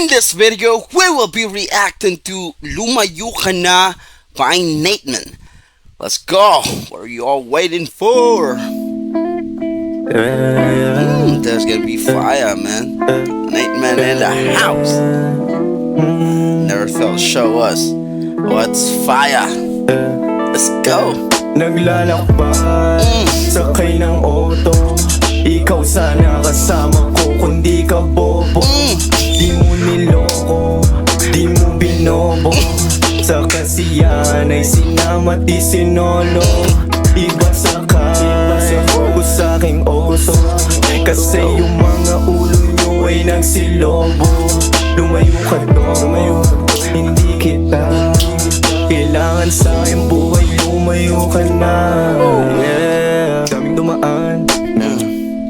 In this video, we will be reacting to Lumayo Kana by Nateman. Let's go! What are you all waiting for? There's gonna be fire, man. Nateman in the house. Never felt show us what's fire. Let's go! Naglalakbay, sakay ng auto. Ikaw sana kasama ko, kundi ka bobo. Di mo niloko, di mo binobo. Sa kasiyahan ay sinama di sinolo. Iba sakay ko sa aking auto. Kasi yung mga ulo nyo ay nagsilobo. Lumayo ka doon, hindi kita kailangan sa aking buhay. Lumayo ka na, yeah. Daming dumaan,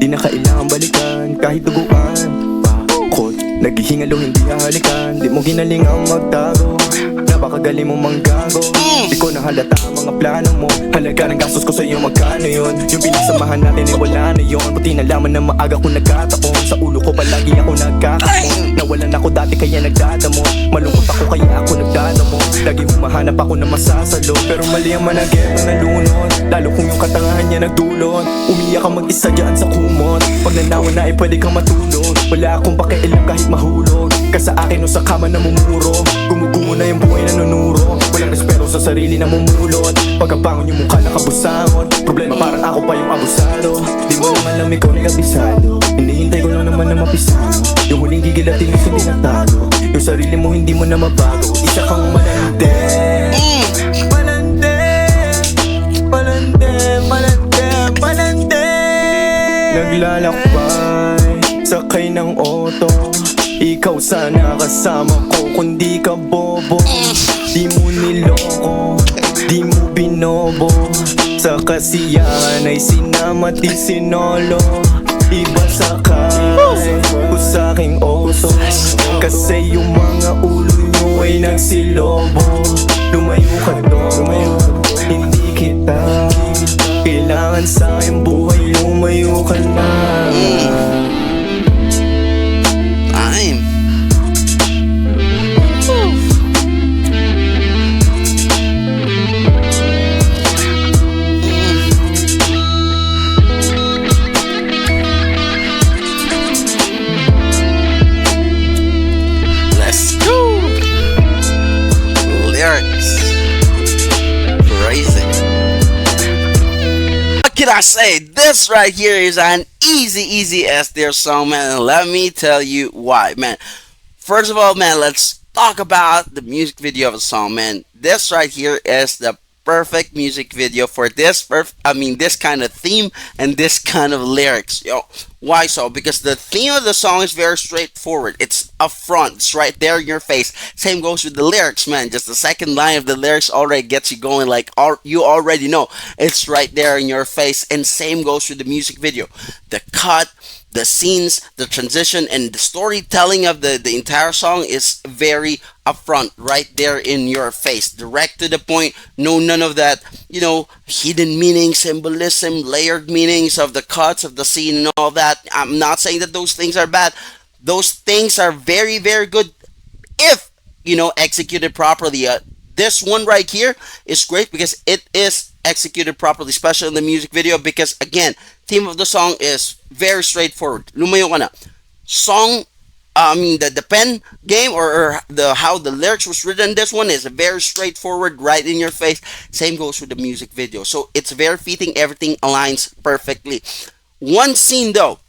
di na kailangan balikan. Kahit duguan, bakot, naghihingalo hindi hahalikan. Di mo ginaling ang magtago, napakagaling mo manggago. Di ko nahalata ang mga plano mo. Halaga ng gastos ko sa iyo magkano yun. Yung pinagsamahan natin ay wala na yun. Buti nalaman na maaga ko nagkataon. Sa ulo ko palagi ako nagkakapon. Nawalan ako dati kaya nagdadamo. Malungkot ako kaya ako nagdadamo. Lagi humahanap ako na masasalo. Pero mali ang managero na lunod. Lalo kung yung katangahan niya nagdulot. Umiyak ka mag-isa dyan sa kumot. Pag nanawan na ay pwede kang matulog. Wala akong pakialam kahit mahulog. Ka sa akin o sa kama na mumuro. Gumugumo na yung buhay na nunuro. Walang respeto sa sarili na mumulot. Pagkabangon yung mukha nakabusangon. Problema parang ako pa yung abusado. Di mo naman alam ikaw na kabisado. Hinihintay ko lang naman na mapisano. Yung huling gigil at tinis yung tinatago. Yung sarili mo hindi mo na mabago. Isa kang malande. Malande, malande, malande, malande. Naglalakbay, sakay ng auto. Ikaw sana kasama ko, kundi ka bobo. Di mo niloko, di mo binobo. Sa kasiyahan ay sinama di sinolo. Iba sakay ko sa aking auto. Kasi yung mga ulo nyo ay nagsilobo. Lumayo ka doon, hindi kita kailangan sa aking buhay. Lumayo ka na. What can I say? This right here is an easy S tier song, man, and let me tell you why, man. First of all, man, let's talk about the music video of a song, man. This right here is the perfect music video for this this kind of theme and this kind of lyrics. Yo, why so? Because the theme of the song is very straightforward. It's upfront, it's right there in your face. Same goes with the lyrics, man. Just the second line of the lyrics already gets you going, like you already know it's right there in your face. And same goes with the music video. The cut, the scenes, the transition, and the storytelling of the entire song is very upfront, right there in your face, direct to the point. No, none of that, hidden meaning, symbolism, layered meanings of the cuts of the scene and all that. I'm not saying that those things are bad. Those things are very, very good if executed properly. This one right here is great because it is executed properly, especially in the music video, because again, theme of the song is very straightforward. Lumayo ka na. Song, the pen game or how the lyrics was written, this one is very straightforward, right in your face. Same goes with the music video. So it's very fitting, everything aligns perfectly. One scene of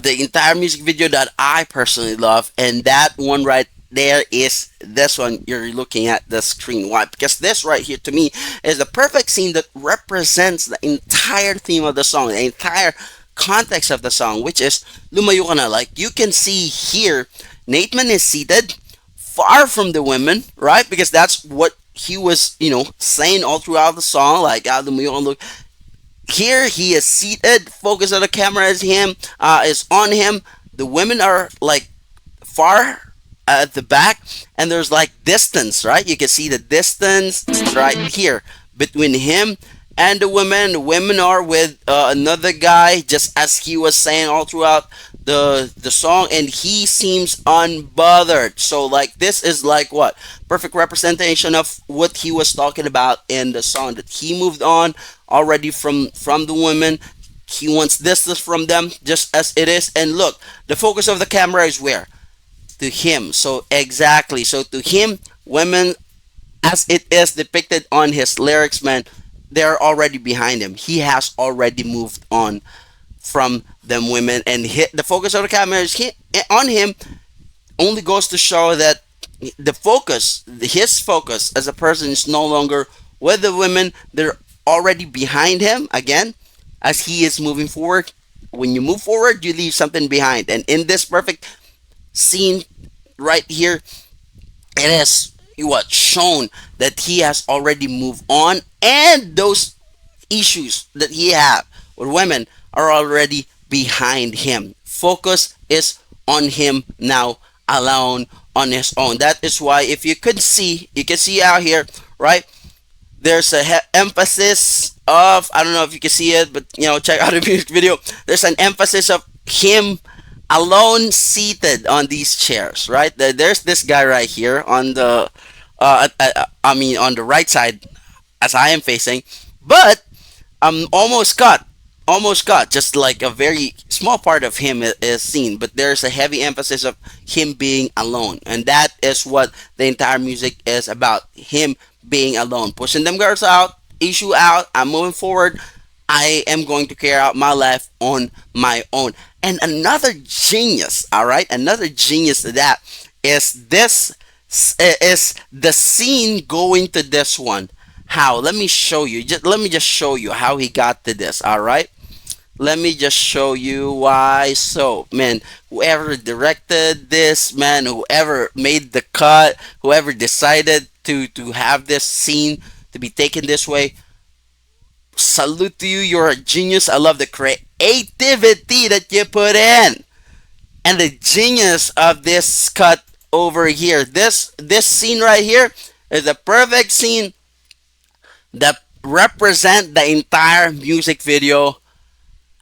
the entire music video that I personally love, and that one right there is this one you're looking at the screen. Why? Because this right here to me is the perfect scene that represents the entire theme of the song, the entire context of the song, which is Lumayo Kana. Like you can see here, Nateman is seated far from the women, right? Because that's what he was, saying all throughout the song. Like, Lumayo Kana, look. Here he is seated, focus of the camera is on him. The women are like far at the back, and there's like distance, right? You can see the distance right here between him and the women. The women are with another guy, just as he was saying all throughout the song, and he seems unbothered. So like this is like what perfect representation of what he was talking about in the song, that he moved on already from the women. He wants this from them just as it is. And look, the focus of the camera is where? To him. So exactly, so to him, women, as it is depicted on his lyrics, man, they're already behind him. He has already moved on from them women, and the focus of the camera is on him. Only goes to show that the focus, his focus as a person, is no longer with the women. They're already behind him again, as he is moving forward. When you move forward, you leave something behind, and in this perfect scene right here, it is what shown that he has already moved on, and those issues that he have with women are already behind him. Focus is on him now, alone, on his own. That is why, if you could see, you can see out here, right? There's a emphasis of, I don't know if you can see it, but check out the music video. There's an emphasis of him alone, seated on these chairs, right? There's this guy right here on the I mean on the right side, as I am facing, but almost cut, just like a very small part of him is seen, but there's a heavy emphasis of him being alone, and that is what the entire music is about, him being alone, pushing them girls out, issue out. I'm moving forward. I am going to carry out my life on my own. And another genius, all right, another genius to that is this, is the scene going to this one. How? Let me show you. Let me just show you how he got to this. All right. Let me just show you why. So, man, whoever directed this, man, whoever made the cut, whoever decided to have this scene to be taken this way, salute to you. You're a genius. I love the creativity that you put in, and the genius of this cut over here. This scene right here is the perfect scene that represent the entire music video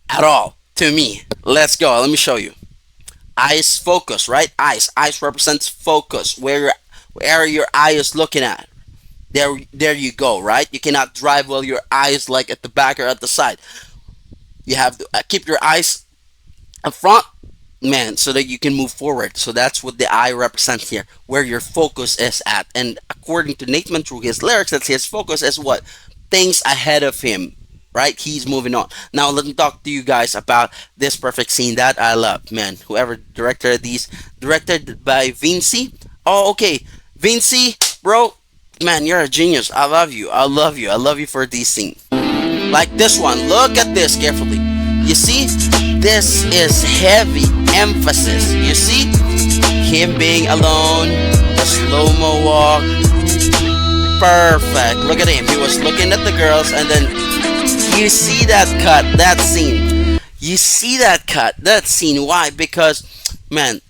at all to me. Let's go. Let me show you. Eyes focus, right? Eyes represents focus. Where your eye is looking at. There you go, right? You cannot drive while your eyes like at the back or at the side. You have to keep your eyes up front, man, so that you can move forward. So that's what the eye represents here, where your focus is at. And according to Nateman, through his lyrics, that's his focus is what? Things ahead of him, right? He's moving on. Now let me talk to you guys about this perfect scene that I love, man. Whoever directed these, directed by Vinci. Oh, okay, Vinci, bro, man, you're a genius. I love you. I love you. I love you for these scenes. Like this one. Look at this carefully. You see? This is heavy emphasis. You see? Him being alone, the slow-mo walk. Perfect. Look at him. He was looking at the girls, and then you see that cut, that scene. You see that cut, that scene. Why? Because, man,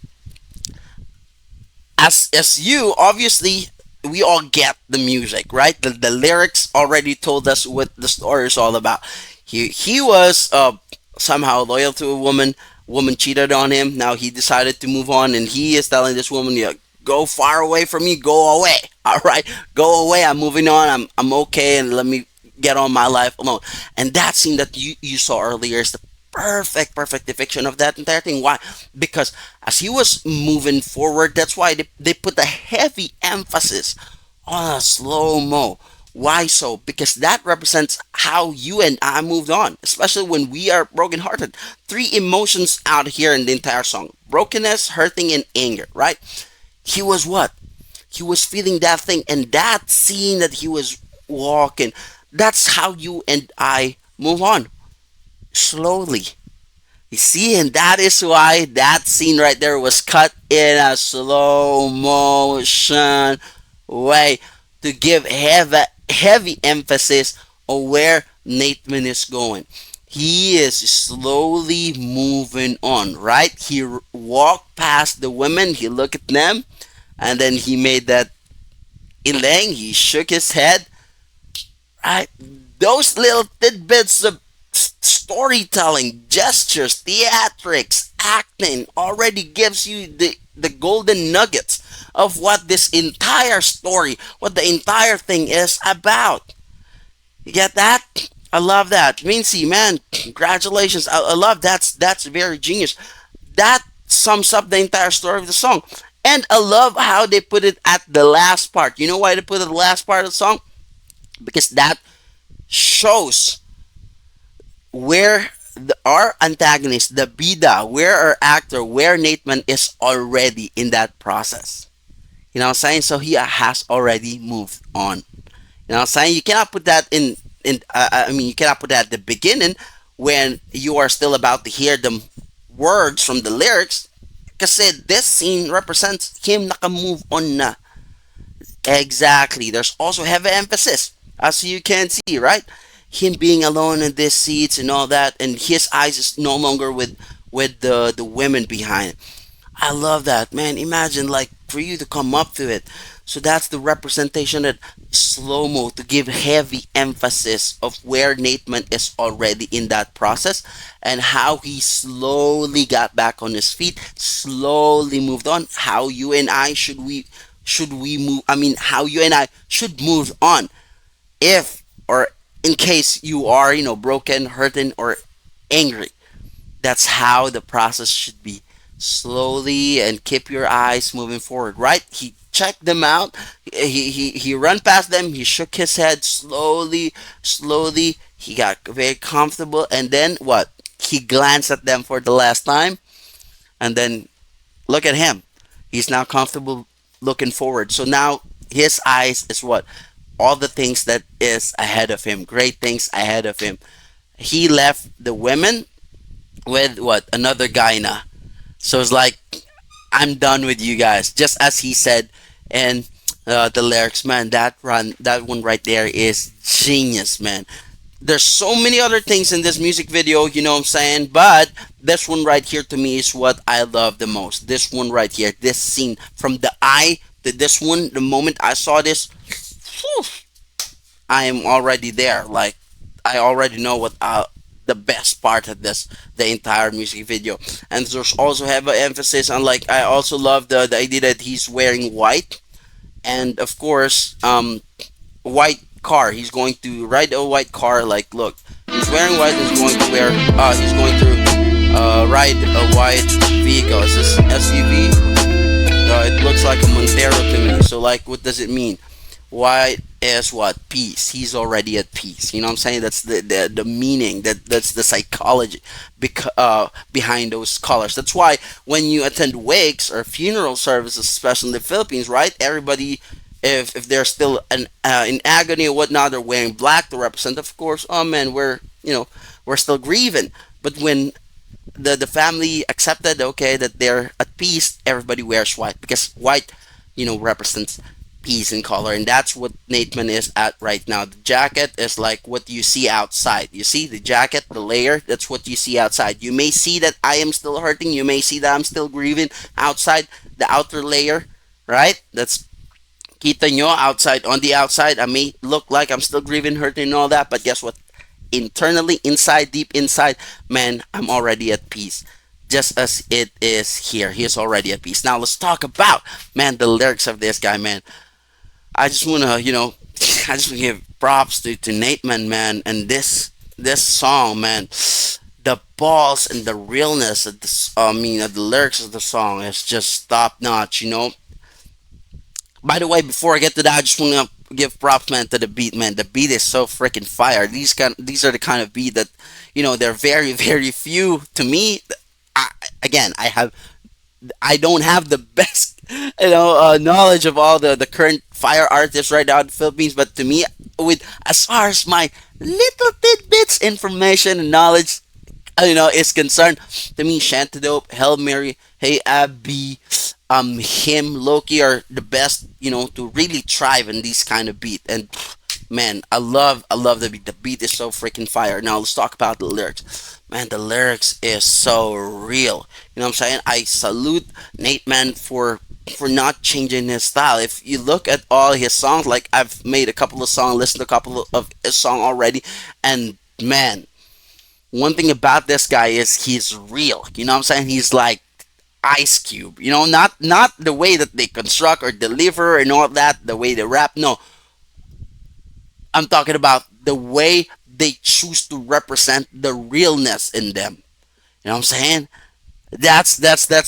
as you, obviously, we all get the music, right? The lyrics already told us what the story is all about. He was somehow loyal to a woman. Woman cheated on him. Now he decided to move on, and he is telling this woman, "Yeah, go far away from me. Go away. All right, go away. I'm moving on. I'm okay, and let me get on my life alone." And that scene that you saw earlier is the perfect depiction of that entire thing. Why? Because as he was moving forward, that's why they put a heavy emphasis on a slow-mo. Why so? Because that represents how you and I moved on, especially when we are brokenhearted. Three emotions out here in the entire song: brokenness, hurting, and anger, right? He was what? He was feeling that thing, and that scene that he was walking, that's how you and I move on. Slowly. You see, and that is why that scene right there was cut in a slow motion way, to give heavy emphasis on where Nateman is going. He is slowly moving on, right? He walked past the women, he looked at them, and then he made that ilang, he shook his head, right? Those little tidbits of storytelling, gestures, theatrics, acting already gives you the golden nuggets of what this entire story, what the entire thing is about. You get that? I love that. Vinci, man, congratulations. I love that's very genius. That sums up the entire story of the song. And I love how they put it at the last part. You know why they put it at the last part of the song? Because that shows where our antagonist, the Bida, where our actor, where Nateman is already in that process. You know what I'm saying? So he has already moved on. You know what I'm saying? You cannot put that I mean, you cannot put that at the beginning when you are still about to hear the words from the lyrics. Kasi this scene represents him naka-move on na. Exactly. There's also heavy emphasis, as you can see, right? Him being alone in these seats and all that, and his eyes is no longer with the women behind. I love that, man. Imagine like for you to come up to it. So that's the representation that slow mo to give heavy emphasis of where Nateman is already in that process and how he slowly got back on his feet, slowly moved on. How you and I should we move? I mean, how you and I should move on if or in case you are broken, hurting, or angry. That's how the process should be. Slowly and keep your eyes moving forward, right? He checked them out. He ran past them. He shook his head slowly, slowly. He got very comfortable, and then what? He glanced at them for the last time, and then look at him. He's now comfortable looking forward. So now his eyes is what? All the things that is ahead of him, great things ahead of him. He left the women with what? Another guy now. So it's like, I'm done with you guys, just as he said. And the lyrics, man, that one right there is genius, man. There's so many other things in this music video, you know what I'm saying? But this one right here to me is what I love the most. This one right here, this scene from the eye to this one, the moment I saw this, whew, I am already there. Like, I already know what the best part of this, the entire music video. And there's also have an emphasis on, like, I also love the idea that he's wearing white, and of course, white car. He's going to ride a white car. Like, look, he's wearing white. He's going to ride a white vehicle. Is this SUV? It looks like a Montero to me. So, like, what does it mean? White is what? Peace. He's already at peace. You know what I'm saying? That's the meaning. That's the psychology behind those colors. That's why when you attend wakes or funeral services, especially in the Philippines, right? Everybody, if they're still in agony or whatnot, they're wearing black to represent. Of course, oh man, we're still grieving. But when the family accepted, okay, that they're at peace, everybody wears white because white, represents peace in color, and that's what Nateman is at right now. The jacket is like what you see outside. You see the jacket, the layer, that's what you see outside. You may see that I am still hurting, you may see that I'm still grieving outside, the outer layer, right? That's kita nyo outside. On the outside, I may look like I'm still grieving, hurting, and all that, but guess what? Internally, inside, deep inside, man, I'm already at peace. Just as it is here. He is already at peace. Now let's talk about, man, the lyrics of this guy, man. I just wanna, I just wanna give props to Nateman, man, and this song, man. The balls and the realness of this, of the lyrics of the song is just top notch. By the way, before I get to that, I just wanna give props, man, to the beat, man. The beat is so freaking fire. These are the kind of beat that, they're very very few to me. Again, I don't have the best, knowledge of all the current fire artists right now in the Philippines. But to me, with as far as my little tidbits, information, and knowledge, is concerned, to me, Shantadope, Hail Mary, Hey Abby, him, Loki are the best, to really thrive in these kind of beat. And man, I love the beat. The beat is so freaking fire. Now let's talk about the lyrics. Man, the lyrics is so real. You know what I'm saying? I salute Nate, man, for not changing his style. If you look at all his songs, like I've made a couple of songs, listened to a couple of his songs already, and man, One thing about this guy is he's real. You know what I'm saying? He's like Ice Cube. You know, not the way that they construct or deliver and all that, the way they rap. No, I'm talking about the way they choose to represent the realness in them. You know what I'm saying? That's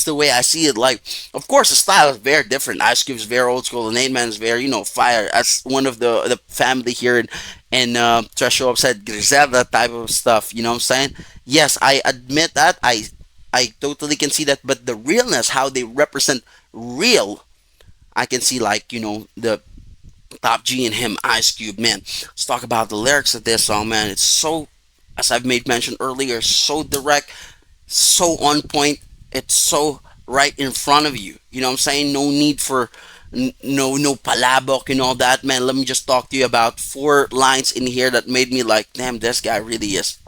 the way I see it. Like, of course, the style is very different. Ice Cube's very old school, and Nateman is very, fire. As one of the family here in Treasure Up said, Griselda type of stuff. You know what I'm saying? Yes, I admit that. I totally can see that. But the realness, how they represent real, I can see, like, the Top G and him, Ice Cube. Man, let's talk about the lyrics of this song. Man, it's so, as I've made mention earlier, so direct, so on point. It's so right in front of you. You know what I'm saying? No need for no palabok and all that, man. Let me just talk to you about four lines in here that made me like, damn, this guy really is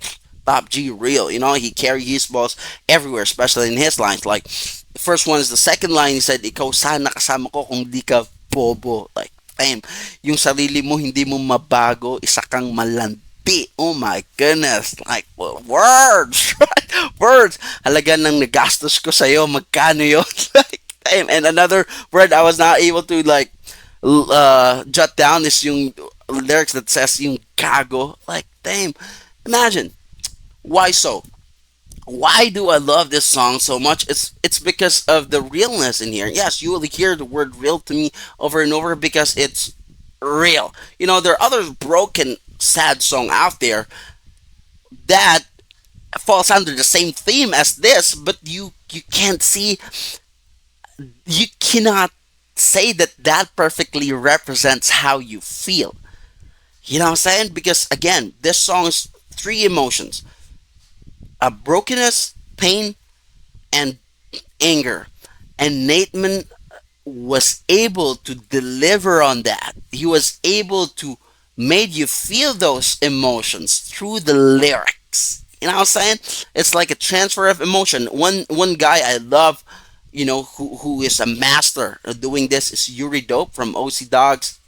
Top G real. You know, he carry his balls everywhere, especially in his lines. Like, the first one is the second line. He said, "Ikaw sana kasama ko kung di ka bobo." Like, damn, yung sarili mo hindi mo mabago, isa kang malandi. Oh my goodness. Like, well, words, right? Words. Halaga ng nagastos ko sa'yo, magkano yun? Like, damn. And another word I was not able to, like, jot down is yung lyrics that says yung gago. Like, damn. Imagine. Why so? Why do I love this song so much? It's because of the realness in here. Yes, you will hear the word real to me over and over because it's real. You know, there are other broken, sad song out there that falls under the same theme as this, but you can't see, you cannot say that that perfectly represents how you feel. You know what I'm saying? Because again, this song is three emotions: a brokenness, pain, and anger. And Nateman was able to deliver on that. He was able to made you feel those emotions through the lyrics. You know what I'm saying? It's like a transfer of emotion. One guy I love, who is a master of doing this is Yuri Dope from OC Dogs.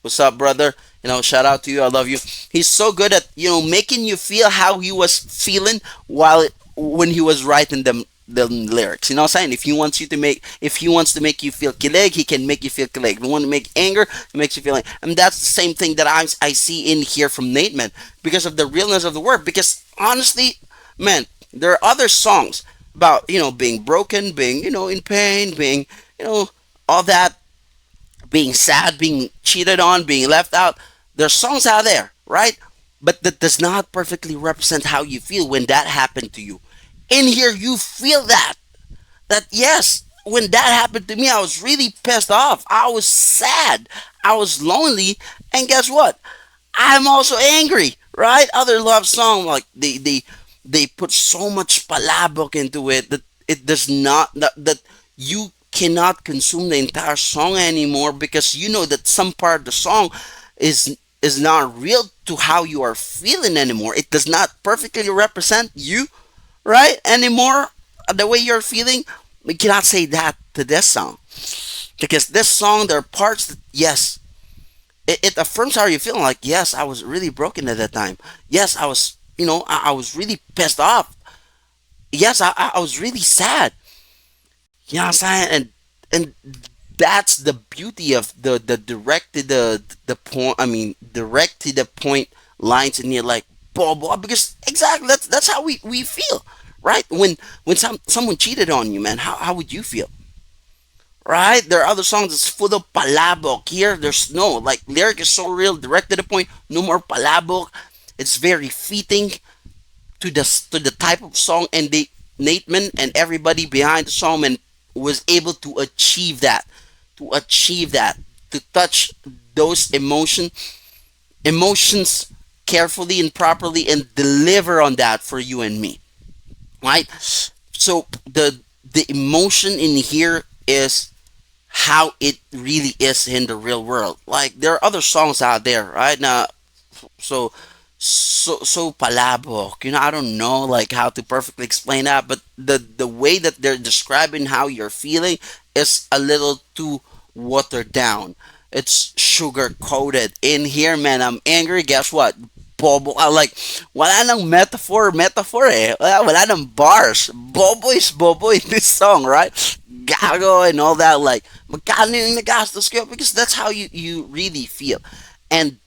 What's up, brother? Shout out to you. I love you. He's so good at making you feel how he was feeling when he was writing the lyrics. You know what I'm saying? If he wants to make you feel kilig, he can make you feel kilig. If you want to make anger, he makes you feel like. And that's the same thing that I see in here from Nateman because of the realness of the word. Because honestly, man, there are other songs about being broken, being in pain, being all that, being sad, being cheated on, being left out. There's songs out there, right? But that does not perfectly represent how you feel when that happened to you. In here, you feel that. That yes, when that happened to me, I was really pissed off. I was sad. I was lonely. And guess what? I'm also angry, right? Other love song, like they put so much palabok into it that it does not that you cannot consume the entire song anymore because you know that some part of the song is not real to how you are feeling anymore. It does not perfectly represent you, right? Anymore, the way you're feeling. We cannot say that to this song because this song, there are parts that yes, it affirms how you're feeling. Like yes, I was really broken at that time. Yes, I was, I was really pissed off. Yes, I was really sad. You know what I'm saying? And that's the beauty of the direct to the point. I mean, direct to the point lines in here, like blah blah. Because exactly that's how we feel, right? When someone cheated on you, man, how would you feel? Right? There are other songs that's full of palabok. Here, there's no like lyric is so real, direct to the point. No more palabok. It's very fitting to the type of song, and the Nateman and everybody behind the song and was able to achieve that, to touch those emotions carefully and properly and deliver on that for you and me, right? So the emotion in here is how it really is in the real world. Like there are other songs out there right now, so so palabok. I don't know like how to perfectly explain that, but the way that they're describing how you're feeling is a little too watered down. It's sugar coated in here, man. I'm angry. Guess what? bobo ka. Like, wala nang metaphor eh. Wala nang bars. Bobo is bobo in this song, right? Gago and all that. Like, magkano yung nagastos ko? Because that's how you really feel. And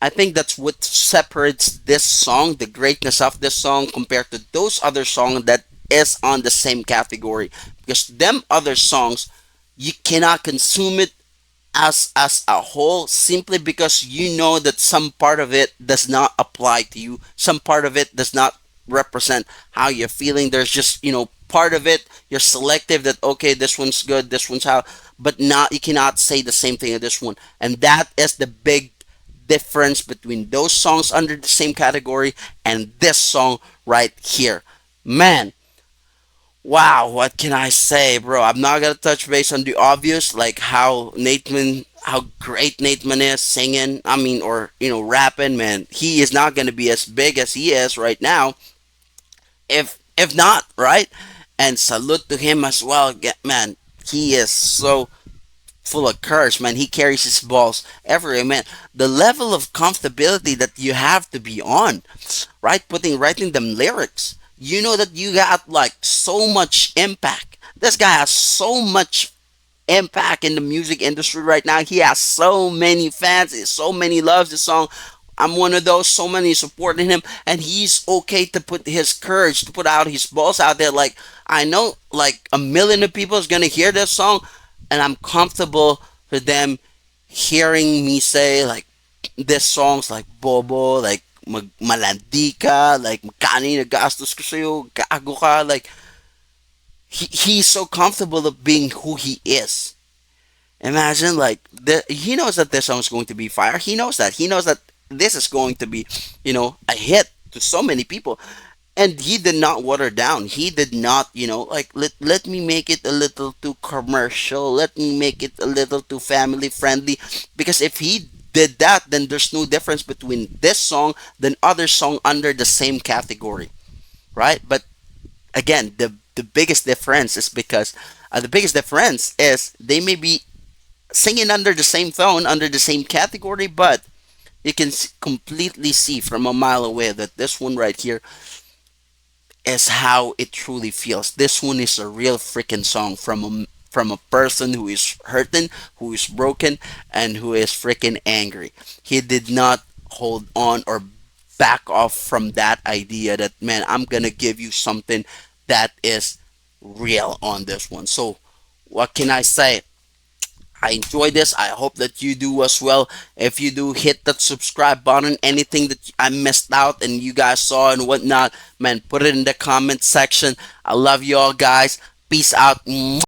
I think that's what separates this song, the greatness of this song, compared to those other songs that is on the same category. Because them other songs, you cannot consume it as a whole simply because you know that some part of it does not apply to you, some part of it does not represent how you're feeling. There's just, part of it you're selective that, okay, this one's good, this one's how, but not, you cannot say the same thing of this one. And that is the big difference between those songs under the same category and this song right here. Man, wow, what can I say, bro? I'm not gonna touch base on the obvious, like how great Nateman is singing. I mean, or rapping. Man, he is not gonna be as big as he is right now, if not, right? And salute to him as well. Man, he is so full of courage, man. He carries his balls everywhere, man. The level of comfortability that you have to be on, right? Writing them lyrics. You know that you got like so much impact. This guy has so much impact in the music industry right now. He has so many fans, so many loves the song. I'm one of those, so many supporting him, and he's okay to put his courage, to put out his balls out there. Like, I know like a million of people is gonna hear this song, and I'm comfortable for them hearing me say like this song's like bobo, like malandi ka, like magkano yung nagastos ko sa'yo, gago ka, like he's so comfortable of being who he is. Imagine like he knows that this song is going to be fire. He knows that. He knows that this is going to be, a hit to so many people. And he did not water down. He did not, like let me make it a little too commercial. Let me make it a little too family friendly. Because if he did that, then there's no difference between this song than other song under the same category, right? But again, the biggest difference is because the biggest difference is they may be singing under the same tone, under the same category, but you can completely see from a mile away that this one right here is how it truly feels. This one is a real freaking song from a person who is hurting, who is broken, and who is freaking angry. He did not hold on or back off from that idea that, man, I'm gonna give you something that is real on this one. So what can I say? I enjoyed this. I hope that you do as well. If you do, hit that subscribe button. Anything that I missed out and you guys saw and whatnot, man, put it in the comment section. I love you all, guys. Peace out.